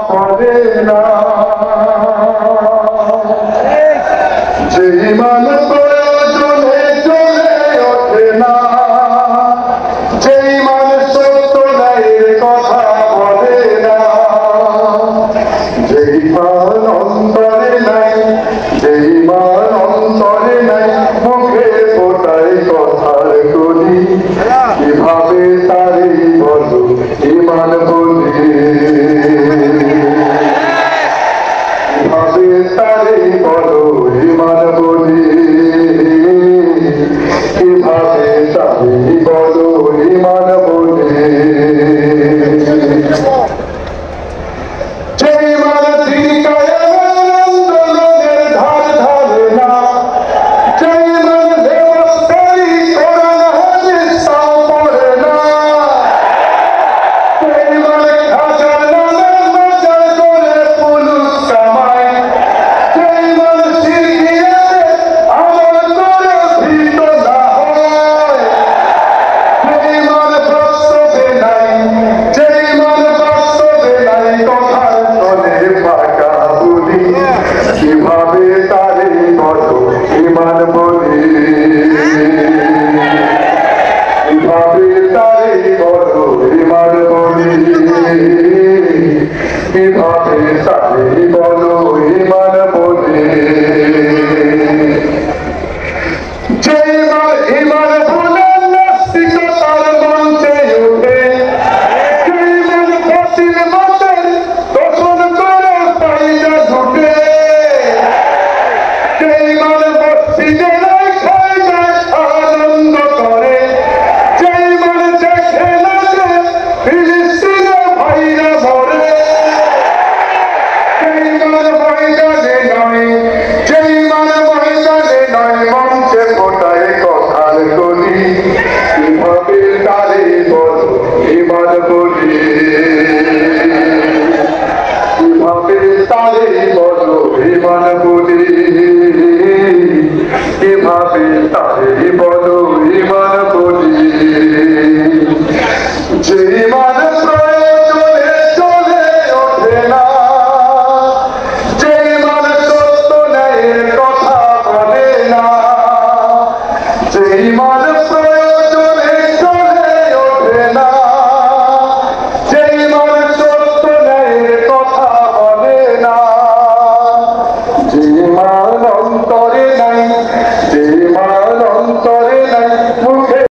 পড়ে না যে ইমান প্রয়োজনে চলে ওঠে না, যে ইমান সত্য ন্যায়ের কথা বলে না, যে ইমান অন্তরে নাই, যে ইমান অন্তরে নাই, মুখে ফোটায় কথার কলি, কিভাবে তারি বলো ইমান বলি, কিভাবে তারি বলো ইমান বলি, কিভাবে তারি বলো ইমান বলি। যে ইমান দিন কায়েমের আন্দোলনের ধার ধারে না, যে ইমান ব্যবস্থাই কোরআন হাদিস তাও পড়ে না, যে ইমান খাজার নামের মাজার করে পুলুস কামায়, যে ইমান শিরকিয়াতে আমল করে ভীত না হয়, যে ইমান বাস্তবে নাই, যে ইমান বাস্তবে নাই, কথার তলে পাকা বলি, কিভাবে তারে বলো ইমান বলি, কিভাবে তারে বলো ইমান বলি, কিভাবে তারে বলো ইমান বলি। যে ইমান ইমান ভুলে নাস্তিকতার মঞ্চে ওঠে, যে ইমান বাতিল মতের দোষণ করে ফায়দা ঝুটে, যে ইমান মসজিদে খায় যায় আনন্দ করে, যে ইমান দেখে না যে ফিলিস্তিনে ভাইরা মরে, যে ইমান ময়দানে নয়, যে ইমান ময়দানে নয়, মঞ্চে ফোটায় কথার কলি, কিভাবে তারে বলো ইমান বলি, কিভাবে তারে বলো ইমান বলি, কিভাবে তারে বলো ইমান বলি। যে ইমান